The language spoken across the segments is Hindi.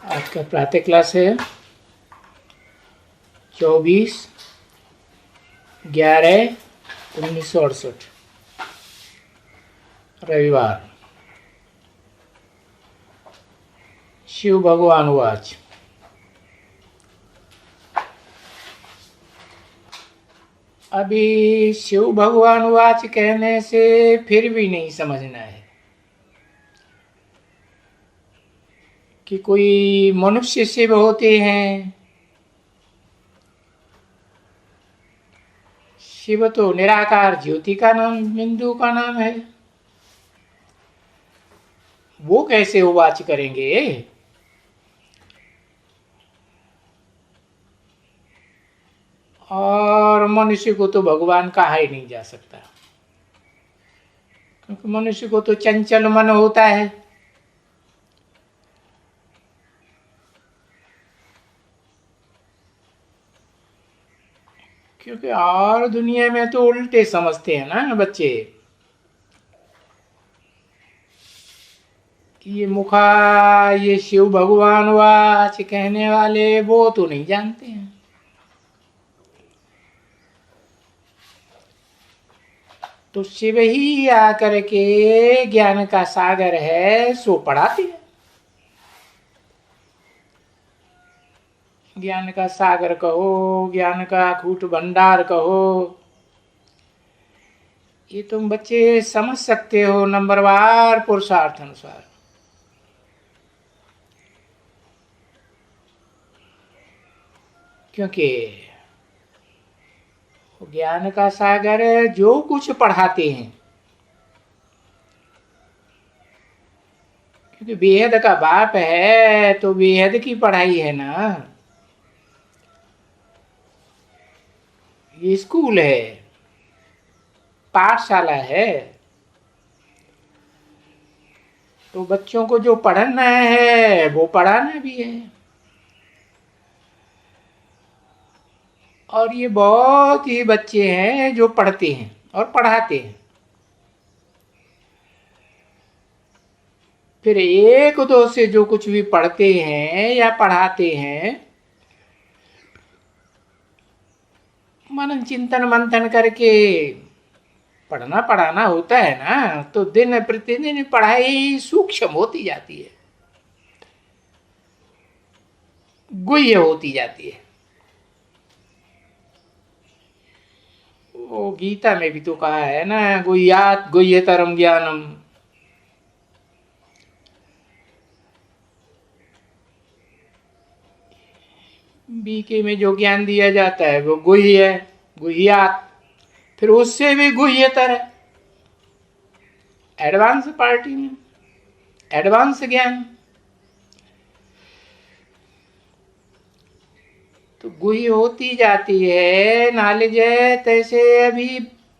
आज का प्रातः क्लास है 24/11/1968 रविवार। शिव भगवान वाच। अभी शिव भगवान वाच कहने से फिर भी नहीं समझना है कि कोई मनुष्य शिव होते हैं। शिव तो निराकार ज्योति का नाम, बिंदु का नाम है। वो कैसे उवाच करेंगे? और मनुष्य को तो भगवान कहा ही नहीं जा सकता, क्योंकि मनुष्य को तो चंचल मन होता है। क्योंकि और दुनिया में तो उल्टे समझते हैं ना बच्चे, कि ये मुखा, ये शिव भगवान वाच कहने वाले वो तो नहीं जानते हैं। तो शिव ही आकर के ज्ञान का सागर है, सो पढ़ाते हैं। ज्ञान का सागर कहो, ज्ञान का कूट भंडार कहो, ये तुम बच्चे समझ सकते हो नंबरवार पुरुषार्थ अनुसार। क्योंकि ज्ञान का सागर जो कुछ पढ़ाते हैं, क्योंकि बेहद का बाप है तो बेहद की पढ़ाई है ना। ये स्कूल है, पाठशाला है, तो बच्चों को जो पढ़ना है वो पढ़ाना भी है। और ये बहुत ही बच्चे हैं जो पढ़ते हैं और पढ़ाते हैं। फिर एक दो से जो कुछ भी पढ़ते हैं या पढ़ाते हैं, मनन चिंतन मंथन करके पढ़ना पढ़ाना होता है ना, तो दिन प्रतिदिन पढ़ाई सूक्ष्म होती जाती है, गुह्य होती जाती है। वो गीता में भी तो कहा है ना, गुह्यात गुह्यतरम ज्ञानम। बीके में जो ज्ञान दिया जाता है वो गुह्य है, गुह्यात। फिर उससे भी गुह्यतर है, एडवांस पार्टी में एडवांस ज्ञान। तो गुह्य होती जाती है नॉलेज है। तैसे अभी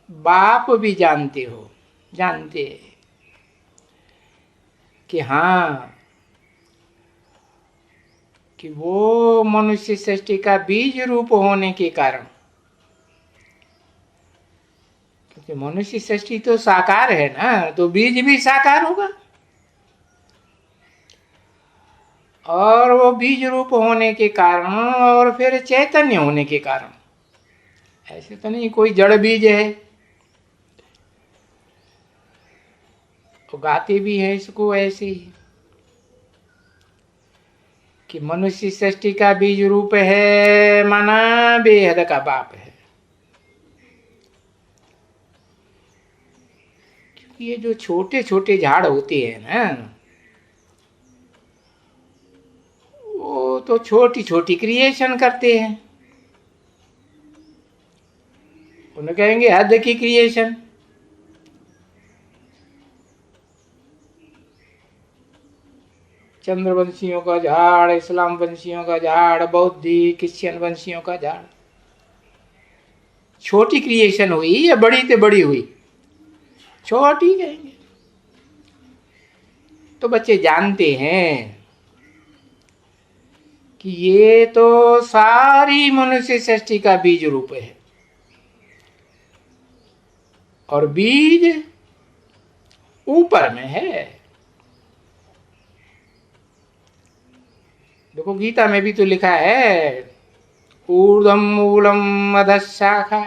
बाप भी जानते हो, जानते कि हाँ, कि वो मनुष्य सृष्टि का बीज रूप होने के कारण, क्योंकि मनुष्य सृष्टि तो साकार है ना, तो बीज भी साकार होगा। और वो बीज रूप होने के कारण और फिर चैतन्य होने के कारण, ऐसे तो नहीं कोई जड़ बीज है। तो गाते भी है इसको ऐसे ही कि मनुष्य सृष्टि का बीज रूप है, माना बेहद का बाप है। क्योंकि ये जो छोटे छोटे झाड़ होते हैं ना, वो तो छोटी छोटी क्रिएशन करते हैं। उन्हें कहेंगे हद की क्रिएशन। चंद्रवंशियों का झाड़, इस्लाम वंशियों का झाड़, बौद्धी क्रिश्चियन वंशियों का झाड़। छोटी क्रिएशन हुई या बड़ी से बड़ी हुई? छोटी कहेंगे। तो बच्चे जानते हैं कि ये तो सारी मनुष्य सृष्टि का बीज रूप है, और बीज ऊपर में है। देखो गीता में भी तो लिखा है, ऊर्ध्वं मूलम अधः शाखा।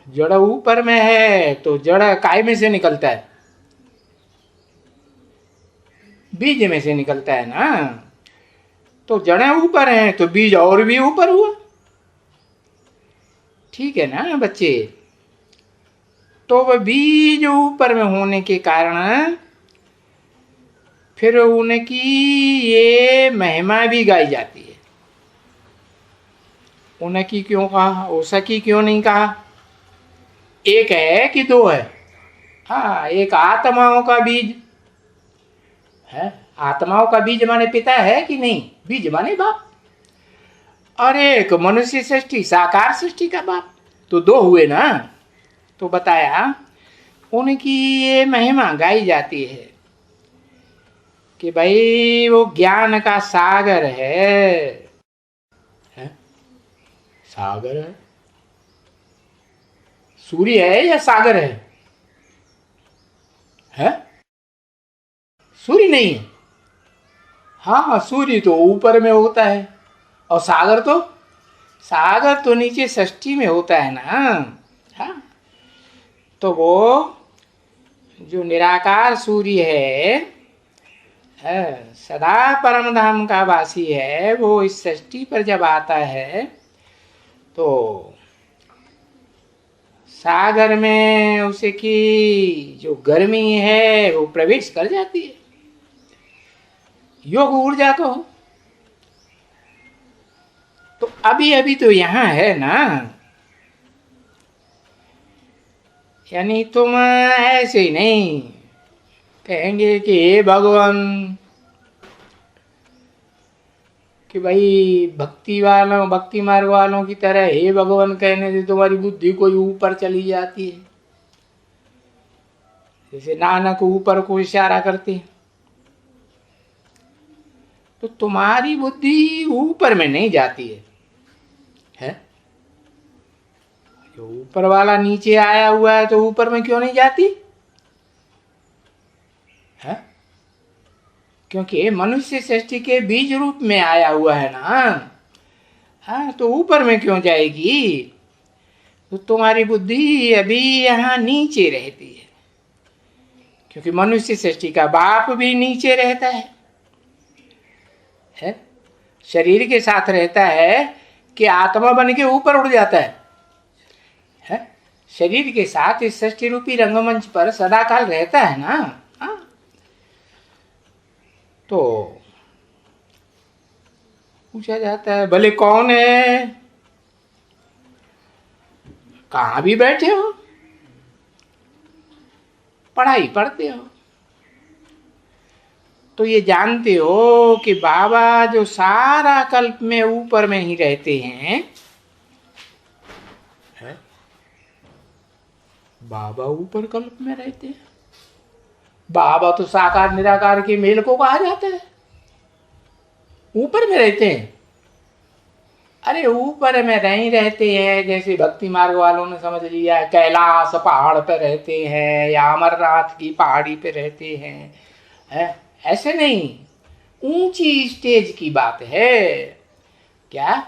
जड़ ऊपर में है तो जड़ काय में से निकलता है? बीज में से निकलता है ना। तो जड़ें ऊपर हैं तो बीज और भी ऊपर हुआ। ठीक है ना बच्चे? तो वह बीज ऊपर में होने के कारण फिर उनकी ये महिमा भी गाई जाती है। उनकी क्यों कहा, उसकी क्यों नहीं कहा? एक है कि दो है? हाँ, एक आत्माओं का बीज है। आत्माओं का बीज माने पिता है कि नहीं? बीज माने बाप। और एक मनुष्य सृष्टि, साकार सृष्टि का बाप। तो दो हुए ना। तो बताया उनकी ये महिमा गाई जाती है कि भाई वो ज्ञान का सागर है? सागर है? सूर्य है या सागर है? है? सूर्य नहीं है। हाँ, सूर्य तो ऊपर में होता है और सागर तो नीचे षष्ठी में होता है ना। हाँ, तो वो जो निराकार सूर्य है, सदा परम धाम का वासी है, वो इस सृष्टि पर जब आता है तो सागर में उसकी जो गर्मी है वो प्रवेश कर जाती है। योग ऊर्जा को तो अभी अभी तो यहाँ है ना। यानी तुम ऐसे ही नहीं कहेंगे कि हे भगवान, कि भाई भक्ति मार्ग वालों की तरह हे भगवान कहने से तुम्हारी बुद्धि कोई ऊपर चली जाती है। जैसे नानक ऊपर को इशारा करते हैं। तो तुम्हारी बुद्धि ऊपर में नहीं जाती है? जो ऊपर वाला नीचे आया हुआ है तो ऊपर में क्यों नहीं जाती है? क्योंकि मनुष्य सृष्टि के बीज रूप में आया हुआ है ना। हाँ, तो ऊपर में क्यों जाएगी? तो तुम्हारी बुद्धि अभी यहाँ नीचे रहती है, क्योंकि मनुष्य सृष्टि का बाप भी नीचे रहता है? शरीर के साथ रहता है कि आत्मा बन के ऊपर उड़ जाता है? शरीर के साथ इस सृष्टि रूपी रंगमंच पर सदा काल रहता है ना। हाँ, तो पूछा जाता है भले कौन है, कहाँ भी बैठे हो, पढ़ाई पढ़ते हो, तो ये जानते हो कि बाबा जो सारा कल्प में ऊपर में ही रहते हैं, बाबा ऊपर कल्प में रहते हैं। बाबा तो साकार निराकार के मेल को कहा जाता है, ऊपर में रहते हैं। अरे ऊपर में नहीं रहते हैं जैसे भक्ति मार्ग वालों ने समझ लिया है, कैलाश पहाड़ पे रहते हैं या अमरनाथ की पहाड़ी पे रहते हैं, ऐसे नहीं। ऊंची स्टेज की बात है। क्या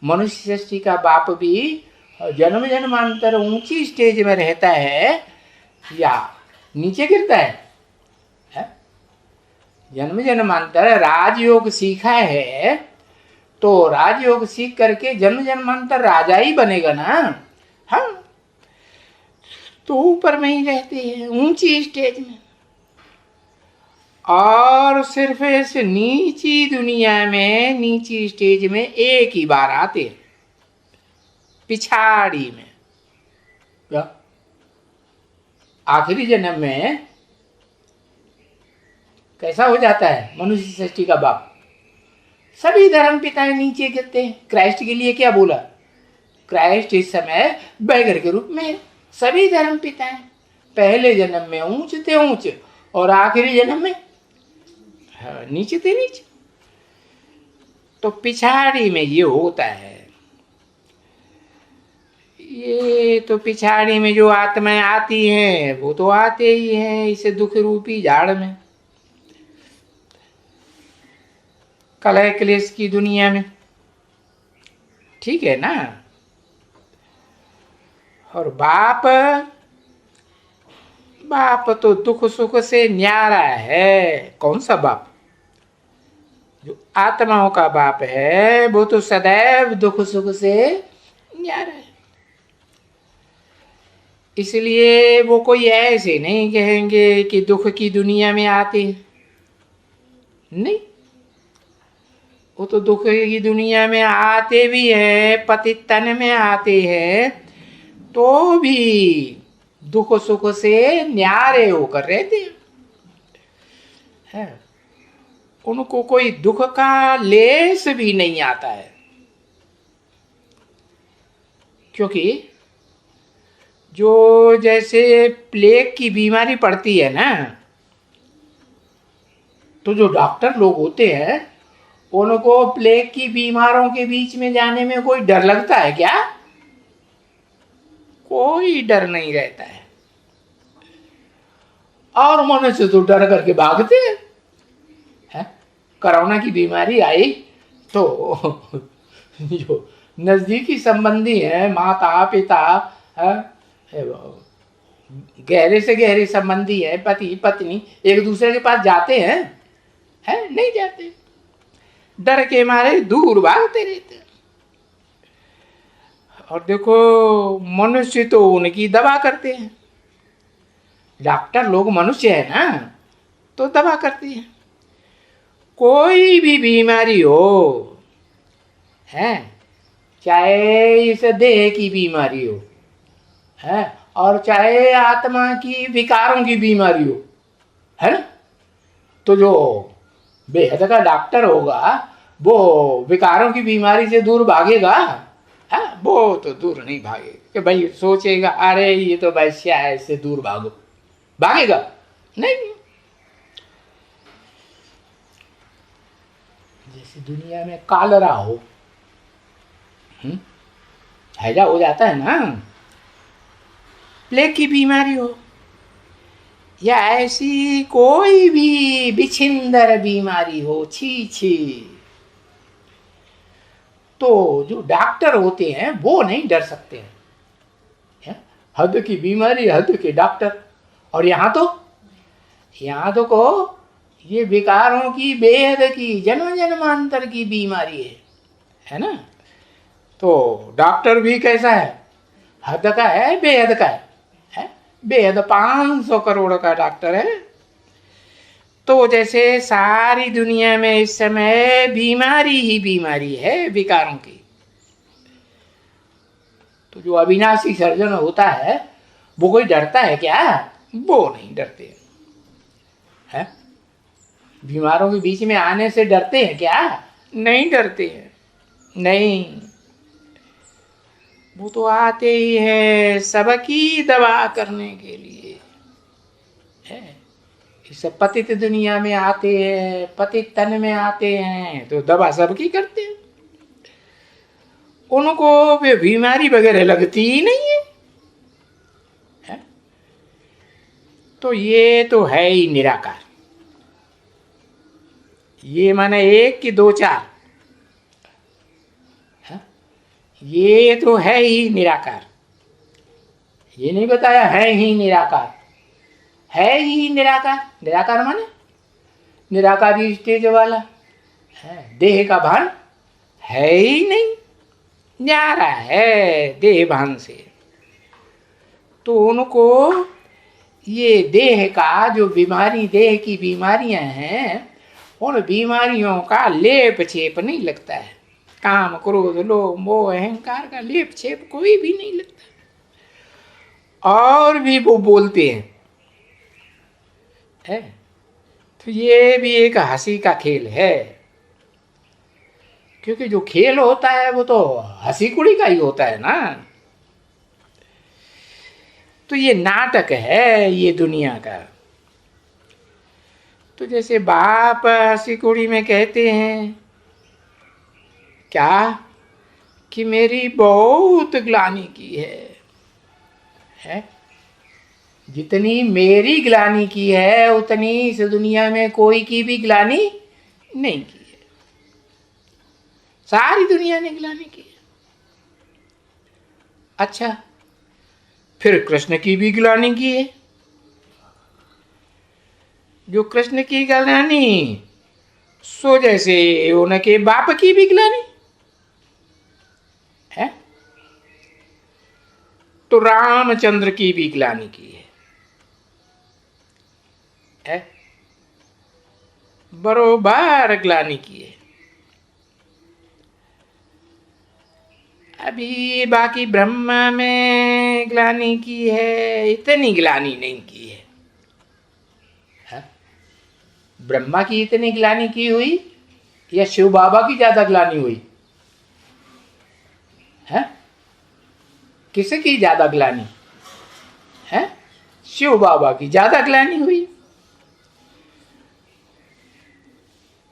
मनुष्य सृष्टि का बाप भी जन्म जन्मांतर ऊंची स्टेज में रहता है या नीचे गिरता है? जन्म जन्मांतर राजयोग सीखा है तो राजयोग सीख करके जन्म जन्मांतर राजा ही बनेगा ना। हाँ, तो ऊपर में ही रहते हैं ऊंची स्टेज में। और सिर्फ इस नीची दुनिया में नीची स्टेज में एक ही बार आते हैं, पिछाड़ी में। क्या आखिरी जन्म में कैसा हो जाता है मनुष्य सृष्टि का बाप? सभी धर्म पिताएं नीचे गिरते हैं। क्राइस्ट के लिए क्या बोला? क्राइस्ट इस समय बैगर के रूप में है। सभी धर्म पिताएं पहले जन्म में ऊंच थे ऊंच और आखिरी जन्म में नीचे थे नीचे। तो पिछाड़ी में ये होता है। ये तो पिछाड़ी में जो आत्माएं आती हैं वो तो आते ही हैं इस दुख रूपी झाड़ में। कलह क्लेश की दुनिया में, ठीक है ना। और बाप, बाप तो दुख सुख से न्यारा है। कौन सा बाप? जो आत्माओं का बाप है वो तो सदैव दुख सुख से न्यारा है। इसलिए वो कोई ऐसे नहीं कहेंगे कि दुख की दुनिया में आते, नहीं। वो तो दुख की दुनिया में आते भी है, पतित तन में आते हैं, तो भी दुख सुख से न्यारे होकर रहते हैं। उनको कोई दुख का लेस भी नहीं आता है, क्योंकि जो जैसे प्लेग की बीमारी पड़ती है ना, तो जो डॉक्टर लोग होते हैं उनको प्लेग की बीमारों के बीच में जाने में कोई डर लगता है क्या? कोई डर नहीं रहता है। और मनुष्य तो डर करके भागते हैं। कोरोना की बीमारी आई तो जो नजदीकी संबंधी है, माता पिता है, गहरे से गहरे संबंधी है, पति पत्नी, एक दूसरे के पास जाते हैं? नहीं जाते, डर के मारे दूर भागते रहते। और देखो मनुष्य तो उनकी दवा करते हैं, डॉक्टर लोग मनुष्य है ना, तो दवा करते हैं। कोई भी बीमारी हो है, चाहे इस देह की बीमारी हो है, और चाहे आत्मा की विकारों की बीमारी हो, है ना, तो जो बेहद का डॉक्टर होगा वो विकारों की बीमारी से दूर भागेगा? है, वो तो दूर नहीं भागेगा। कि भाई सोचेगा अरे ये तो वैश्या है, इससे दूर भागो, भागेगा नहीं। जैसे दुनिया में कालरा हो, हैजा हो जाता है ना, प्लेग की बीमारी हो, या ऐसी कोई भी बिछिंदर बीमारी हो, छी छी, तो जो डॉक्टर होते हैं वो नहीं डर सकते हैं। हद की बीमारी, हद के डॉक्टर। और यहाँ तो को ये विकारों की, बेहद की, जन्म जन्मांतर की बीमारी है ना। तो डॉक्टर भी कैसा है? हद का है, बेहद का है? बेहद 500 करोड़ का डॉक्टर है। तो जैसे सारी दुनिया में इस समय बीमारी ही बीमारी है, विकारों की। तो जो अविनाशी सर्जन होता है वो कोई डरता है क्या? वो नहीं डरते है। बीमारों के बीच में आने से डरते हैं क्या? नहीं डरते हैं, नहीं। वो तो आते ही है सबकी दवा करने के लिए है। इस पतित दुनिया में आते हैं, पतित तन में आते हैं, तो दवा सबकी करते हैं। उनको वे बीमारी वगैरह लगती ही नहीं है। तो ये तो है ही निराकार। ये माने एक कि दो चार, ये तो है ही निराकार। ये नहीं बताया है ही निराकार, है ही निराकार। निराकार माने निराकारी स्टेज वाला है, देह का भान है ही नहीं, न्यारा है देह भान से। तो उनको ये देह का जो बीमारी, देह की बीमारियां हैं, उन बीमारियों का लेप छेप नहीं लगता है। काम क्रोध लोभ मोह अहंकार का लेप छेप कोई भी नहीं लगता। और भी वो बोलते हैं है। तो ये भी एक हंसी का खेल है, क्योंकि जो खेल होता है वो तो हंसी कुड़ी का ही होता है ना। तो ये नाटक है ये दुनिया का। तो जैसे बाप हंसी कुड़ी में कहते हैं क्या कि मेरी बहुत ग्लानि की है? जितनी मेरी ग्लानि की है उतनी इस दुनिया में कोई की भी ग्लानि नहीं की है। सारी दुनिया ने ग्लानि की है। अच्छा, फिर कृष्ण की भी ग्लानि की है। जो कृष्ण की ग्लानि, सो जैसे उनके बाप की भी ग्लानि है, तो रामचंद्र की भी ग्लानि की है, बरोबर ग्लानि की है। अभी बाकी ब्रह्मा में ग्लानि की है, इतनी ग्लानि नहीं की है। ब्रह्मा की इतनी ग्लानि की हुई या शिव बाबा की ज्यादा ग्लानि हुई है? किसे की ज्यादा ग्लानि है? शिव बाबा की ज्यादा ग्लानि हुई।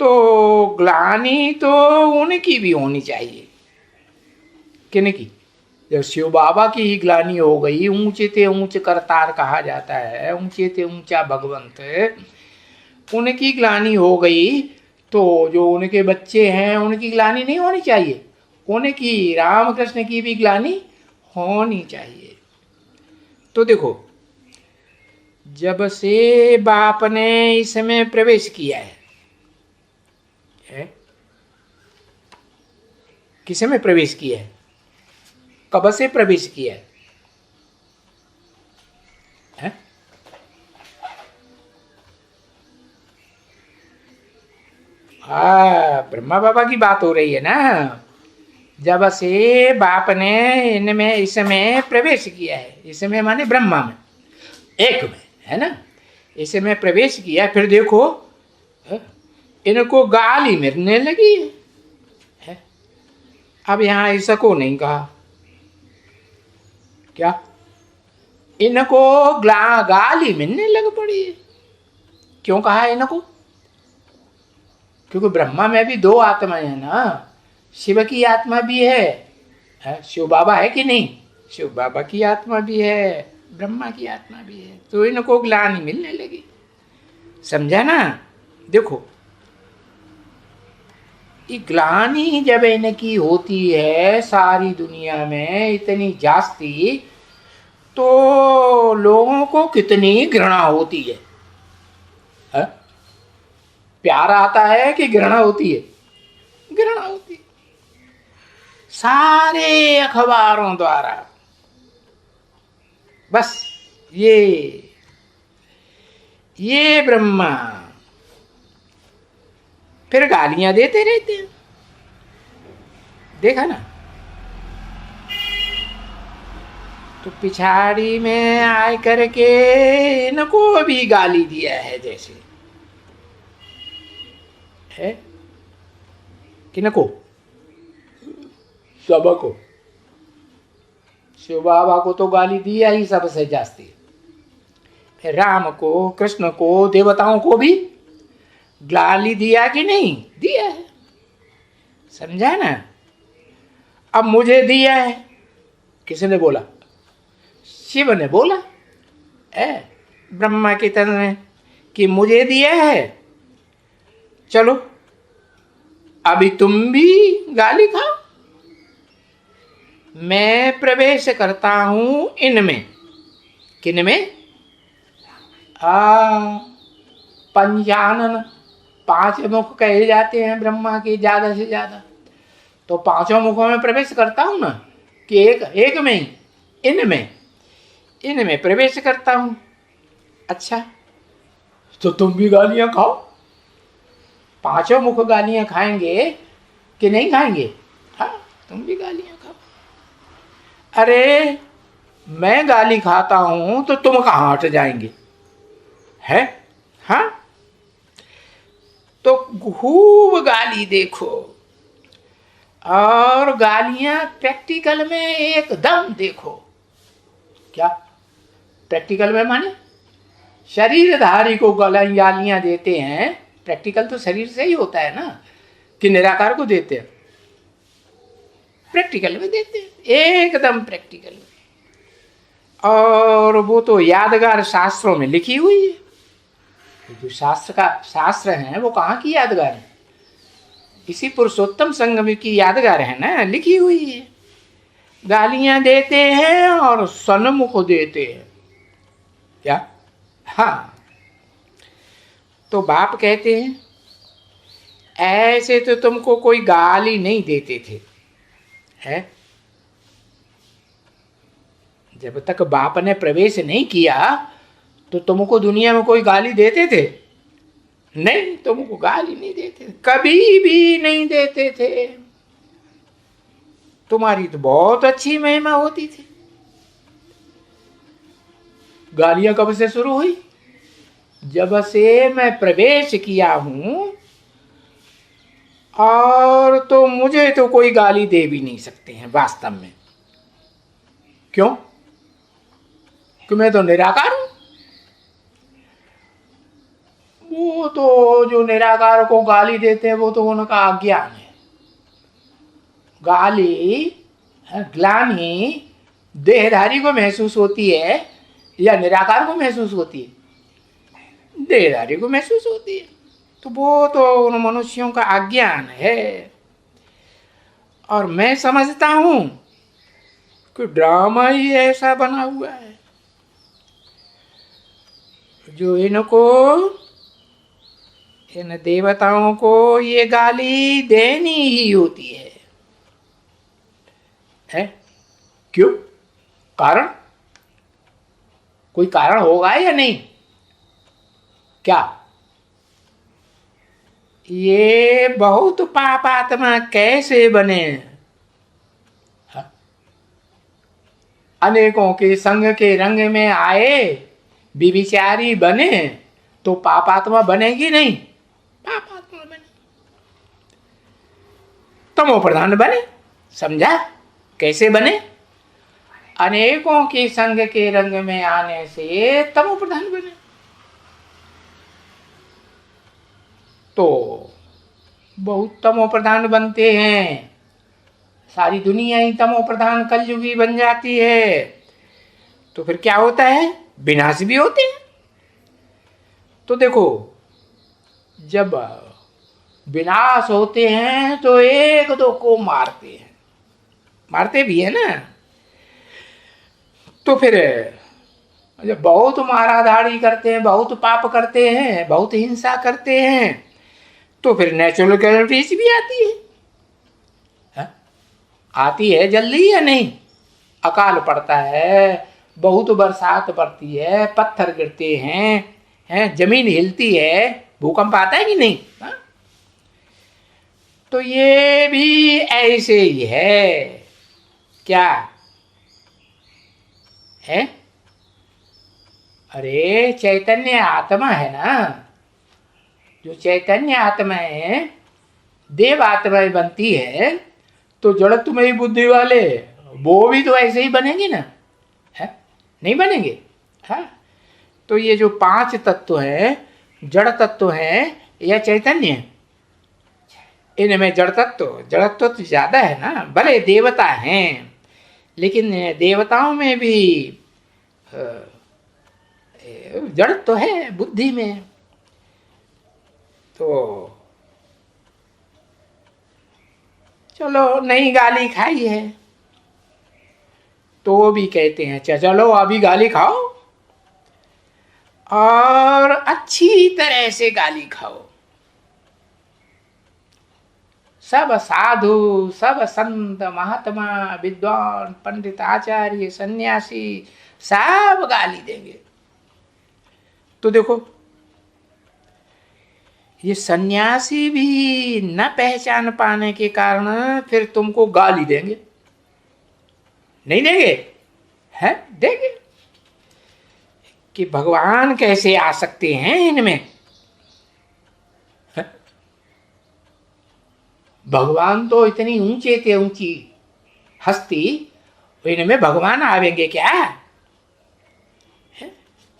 तो ग्लानि तो उनकी भी होनी चाहिए, किनकी? जब शिव बाबा की ही ग्लानि हो गई, ऊंचे ते ऊंच करतार कहा जाता है, ऊंचे ते ऊंचा भगवंत, उनकी ग्लानि हो गई, तो जो उनके बच्चे हैं उनकी ग्लानि नहीं होनी चाहिए? उनकी, रामकृष्ण की भी ग्लानि होनी चाहिए। तो देखो, जब से बाप ने इसमें प्रवेश किया है, किसे में प्रवेश किया है? कब से प्रवेश किया है? ब्रह्मा बाबा की बात हो रही है ना। जब से बाप ने इनमें, इसमें प्रवेश किया है, इसमें माने ब्रह्मा में, एक में, है ना, इसमें प्रवेश किया, फिर देखो इनको गाली मिलने लगी है। अब यहाँ ऐसा को नहीं कहा क्या? इनको गाली मिलने लग पड़ी है। क्यों कहा है इनको? क्योंकि ब्रह्मा में भी दो आत्माएं हैं ना, शिव की आत्मा भी है, शिव बाबा है कि नहीं? शिव बाबा की आत्मा भी है, ब्रह्मा की आत्मा भी है, तो इनको ग्लानि मिलने लगी। समझा ना? देखो, ये ग्लानि जब इनकी होती है सारी दुनिया में इतनी जास्ती, तो लोगों को कितनी घृणा होती है? प्यार आता है कि घृणा होती है? घृणा होती है। सारे अखबारों द्वारा बस ये ब्रह्मा, फिर गालियां देते रहते हैं। देखा ना? तो पिछाड़ी में आए करके इनको भी गाली दिया है, जैसे है किनको? सबको। शिव बाबा को तो गाली दिया ही सबसे जास्ती, फिर राम को, कृष्ण को, देवताओं को भी गाली दिया कि नहीं दिया है? समझा ना? अब मुझे दिया है, किसने बोला? शिव ने बोला है ब्रह्मा की तरह कि मुझे दिया है, चलो अभी तुम भी गाली खाओ। मैं प्रवेश करता हूं इनमें, किनमें? पंचानन, 5 मुख कहे जाते हैं ब्रह्मा के ज्यादा से ज्यादा, तो 5 मुखों में प्रवेश करता हूं ना, कि एक में ही, इनमें प्रवेश करता हूं। अच्छा, तो तुम भी गालियां खाओ। 5 मुख गालियां खाएंगे कि नहीं खाएंगे? हाँ, तुम भी गालियां खाओ। अरे मैं गाली खाता हूं तो तुम कहां हट जाएंगे? है? हाँ, तो खूब गाली देखो, और गालियां प्रैक्टिकल में एकदम देखो। क्या प्रैक्टिकल में? माने शरीरधारी को गालियां देते हैं, प्रैक्टिकल तो शरीर से ही होता है ना, कि निराकार को देते हैं? प्रैक्टिकल में देते हैं, एकदम प्रैक्टिकल में। और वो तो यादगार शास्त्रों में लिखी हुई है। जो शास्त्र है वो कहाँ की यादगार है? इसी पुरुषोत्तम संगम की यादगार है ना, लिखी हुई है। गालियां देते हैं और सन्मुख देते हैं क्या? हाँ, तो बाप कहते हैं ऐसे तो तुमको कोई गाली नहीं देते थे, है? जब तक बाप ने प्रवेश नहीं किया तो तुमको दुनिया में कोई गाली देते थे? नहीं, तुमको गाली नहीं देते, कभी भी नहीं देते थे। तुम्हारी तो बहुत अच्छी महिमा होती थी। गालियां कब से शुरू हुई? जब से मैं प्रवेश किया हूं, और तो मुझे तो कोई गाली दे भी नहीं सकते हैं वास्तव में। क्यों? कि मैं तो निराकार हूं। वो तो जो निराकार को गाली देते हैं वो तो उनका अज्ञान है। गाली, ग्लानि देहधारी को महसूस होती है या निराकार को महसूस होती है? देहधारी को महसूस होती है। तो वो तो उन मनुष्यों का अज्ञान है। और मैं समझता हूं कि ड्रामा ही ऐसा बना हुआ है जो इनको, इन देवताओं को ये गाली देनी ही होती है। क्यों? कारण? कोई कारण होगा या नहीं? क्या? ये बहुत पापात्मा कैसे बने? अनेकों के संग के रंग में आए, विविचारी बने तो पापात्मा बनेगी नहीं? पापात्मा बने, तमो प्रधान बने। समझा कैसे बने? अनेकों के संग के रंग में आने से तमो प्रधान बने। तो बहुत तमो प्रधान बनते हैं, सारी दुनिया ही तमो प्रधान कलयुगी बन जाती है। तो फिर क्या होता है? विनाश भी होते हैं। तो देखो, जब विनाश होते हैं तो एक दो को मारते हैं, मारते भी है ना। तो फिर जब बहुत माराधाड़ी करते हैं, बहुत पाप करते हैं, बहुत हिंसा करते हैं, तो फिर नेचुरल कैलेमिटीज भी आती है। आती है जल्दी या नहीं? अकाल पड़ता है, बहुत बरसात पड़ती है, पत्थर गिरते हैं, जमीन हिलती है, भूकंप आता है कि नहीं? हा? तो ये भी ऐसे ही है। क्या है? अरे चैतन्य आत्मा है ना, जो चैतन्य आत्मा है, देव आत्माएं बनती है, तो जड़त्वमयी बुद्धि वाले वो भी तो ऐसे ही बनेंगे ना, है? नहीं बनेंगे? हाँ। तो ये जो 5 तत्व हैं, जड़ तत्व हैं या चैतन्य, इनमें जड़ तत्व तो ज्यादा है ना। भले देवता हैं, लेकिन देवताओं में भी जड़ तो है बुद्धि में। तो चलो नहीं गाली खाई है तो भी कहते हैं चलो अभी गाली खाओ, और अच्छी तरह से गाली खाओ। सब साधु, सब संत महात्मा, विद्वान, पंडित, आचार्य, सन्यासी सब गाली देंगे। तो देखो, ये सन्यासी भी न पहचान पाने के कारण फिर तुमको गाली देंगे। नहीं देंगे? है देंगे। कि भगवान कैसे आ सकते हैं इनमें? भगवान तो इतनी ऊंचे थे, ऊंची हस्ती, इनमें भगवान आवेंगे क्या?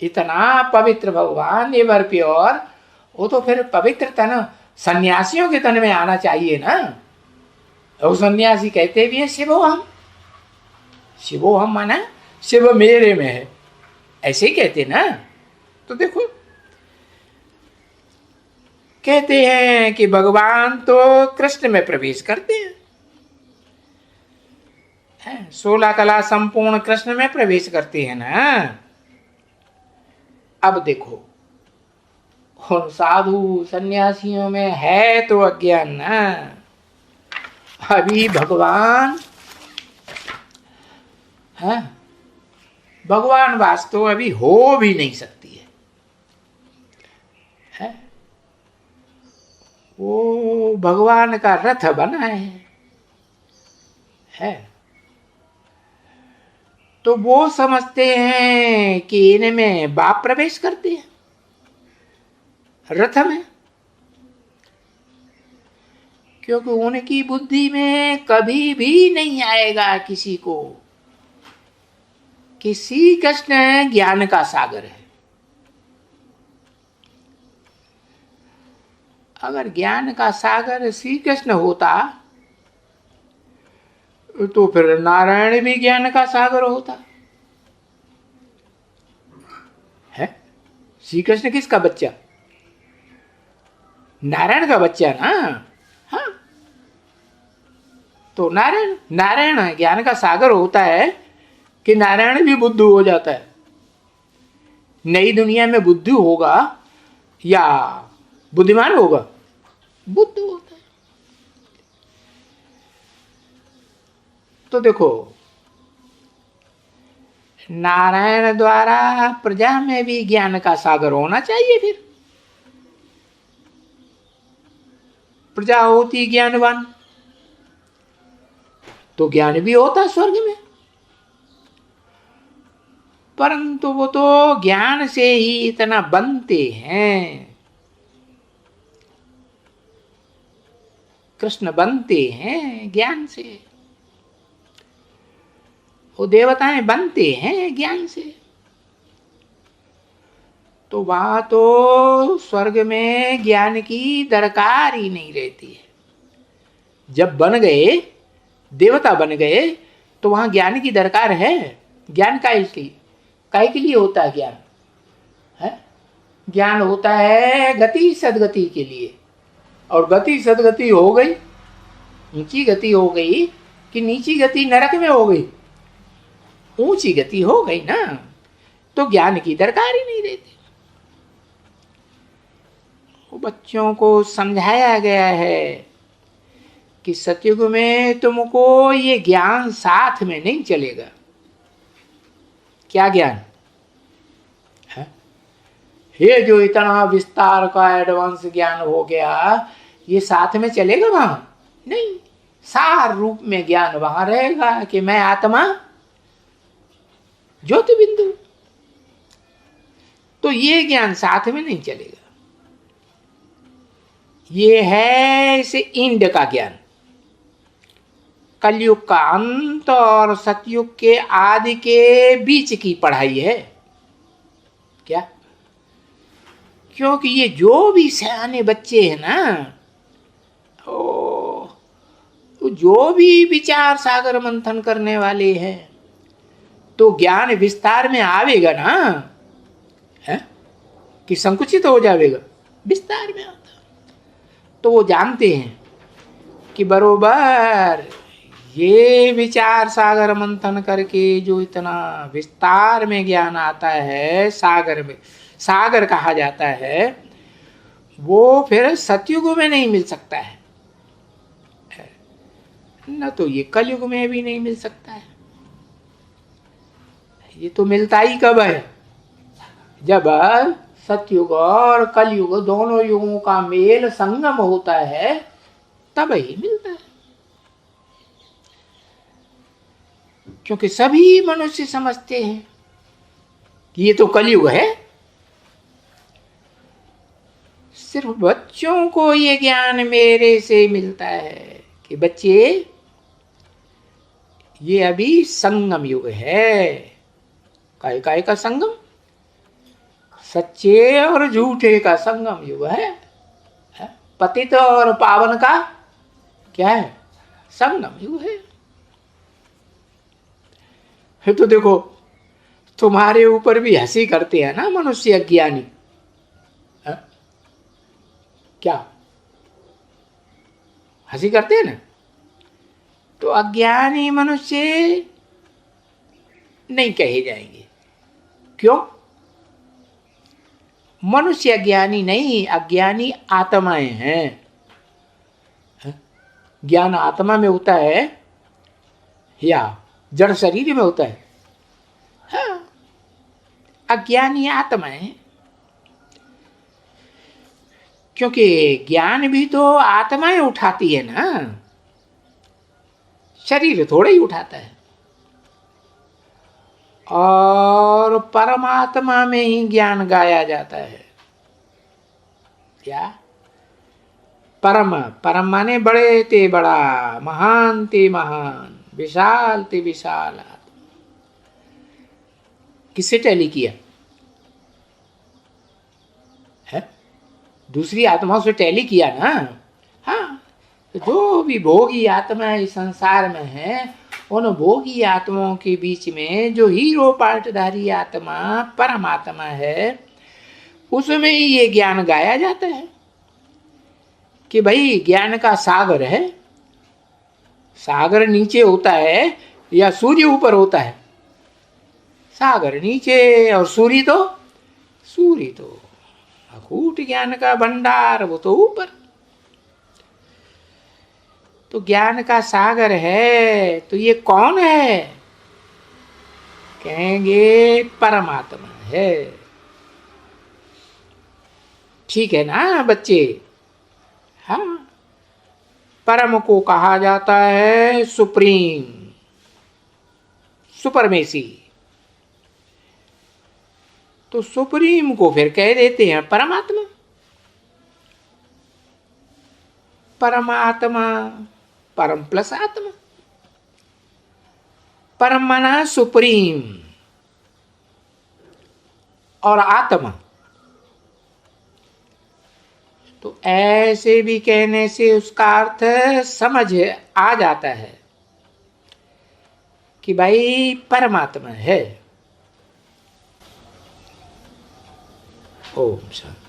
इतना पवित्र भगवान, एवर प्योर, वो तो फिर पवित्र तन सन्यासियों के तन में आना चाहिए ना। वो सन्यासी कहते भी है शिवोहम, शिवोहम माना शिव मेरे में है, ऐसे ही कहते ना। तो देखो कहते हैं कि भगवान तो कृष्ण में प्रवेश करते हैं, 16 कला संपूर्ण कृष्ण में प्रवेश करते हैं ना। अब देखो उन साधु सन्यासियों में है तो अज्ञान ना। अभी भगवान है, भगवान वास्तव अभी हो भी नहीं सकती है। वो भगवान का रथ बना है। तो वो समझते हैं कि इनमें बाप प्रवेश करते हैं रथ में, क्योंकि उनकी बुद्धि में कभी भी नहीं आएगा किसी को कि श्री कृष्ण ज्ञान का सागर है। अगर ज्ञान का सागर श्री कृष्ण होता तो फिर नारायण भी ज्ञान का सागर होता है। श्री कृष्ण किसका बच्चा? नारायण का बच्चा ना। हाँ, तो नारायण ज्ञान का सागर होता है कि नारायण भी बुद्धू हो जाता है। नई दुनिया में बुद्धू होगा या बुद्धिमान होगा? बुद्धू होता है। तो देखो नारायण द्वारा प्रजा में भी ज्ञान का सागर होना चाहिए। फिर प्रजा होती ज्ञानवान तो ज्ञान भी होता स्वर्ग में, परंतु वो तो ज्ञान से ही इतना बनते हैं, कृष्ण बनते हैं ज्ञान से, वो देवताएं बनते हैं ज्ञान से। तो वहां तो स्वर्ग में ज्ञान की दरकार ही नहीं रहती है। जब बन गए देवता बन गए तो वहां ज्ञान की दरकार है। ज्ञान का इसलिए काहे के लिए होता है ज्ञान है? ज्ञान होता है गति सदगति के लिए। और गति सदगति हो गई, ऊंची गति हो गई कि नीची गति नरक में हो गई? ऊंची गति हो गई ना, तो ज्ञान की दरकार ही नहीं रहती। बच्चों को समझाया गया है कि सतयुग में तुमको ये ज्ञान साथ में नहीं चलेगा। क्या ज्ञान है? ये जो इतना विस्तार का एडवांस ज्ञान हो गया, ये साथ में चलेगा वहां नहीं। सार रूप में ज्ञान वहां रहेगा कि मैं आत्मा ज्योति बिंदु। तो ये ज्ञान साथ में नहीं चलेगा। ये है इसे इंड का ज्ञान, कलयुग का अंत और सतयुग के आदि के बीच की पढ़ाई है। क्या? क्योंकि ये जो भी सयाने बच्चे हैं ना, तो जो भी विचार सागर मंथन करने वाले हैं, तो ज्ञान विस्तार में आवेगा ना है कि संकुचित हो जाएगा? विस्तार में आता। तो वो जानते हैं कि बरोबर ये विचार सागर मंथन करके जो इतना विस्तार में ज्ञान आता है, सागर में सागर कहा जाता है, वो फिर सतयुग में नहीं मिल सकता है, न तो ये कलयुग में भी नहीं मिल सकता है। ये तो मिलता ही कब है? जब सतयुग और कलयुग दोनों युगों का मेल संगम होता है, तब ही मिलता है। क्योंकि सभी मनुष्य समझते हैं कि ये तो कलयुग है। सिर्फ बच्चों को ये ज्ञान मेरे से मिलता है कि बच्चे ये अभी संगम युग है। काय का संगम? सच्चे और झूठे का संगम युग है। पतित और पावन का क्या है? संगम युग है। तो देखो तुम्हारे ऊपर भी हंसी करते हैं ना मनुष्य अज्ञानी। क्या हंसी करते हैं ना? तो अज्ञानी मनुष्य नहीं कहे जाएंगे। क्यों? मनुष्य अज्ञानी नहीं, अज्ञानी आत्माएं हैं। ज्ञान आत्मा में होता है या जड़ शरीर में होता है? हाँ, अज्ञानी आत्माएं। क्योंकि ज्ञान भी तो आत्माएं उठाती है ना, शरीर थोड़ा ही उठाता है। और परमात्मा में ही ज्ञान गाया जाता है। क्या? परम, परम माने बड़े ते बड़ा, महान ते महान, विशाल ते विशाल। किससे टैली किया है? दूसरी आत्माओं से टैली किया ना। हाँ, तो जो भी भोगी आत्मा इस संसार में है, उन भोगी आत्माओं के बीच में जो हीरो पार्टधारी आत्मा परमात्मा है, उसमें ही ये ज्ञान गाया जाता है कि भाई ज्ञान का सागर है। सागर नीचे होता है या सूर्य ऊपर होता है? सागर नीचे और सूर्य तो अकूट ज्ञान का भंडार, वो तो ऊपर। तो ज्ञान का सागर है, तो ये कौन है? कहेंगे परमात्मा है। ठीक है ना बच्चे? हाँ, परम को कहा जाता है सुप्रीम, सुपरमेसी। तो सुप्रीम को फिर कह देते हैं परमात्मा। परमात्मा, परम प्लस आत्मा। परम माना सुप्रीम और आत्मा। तो ऐसे भी कहने से उसका अर्थ समझ आ जाता है कि भाई परमात्मा है। ओम शांति।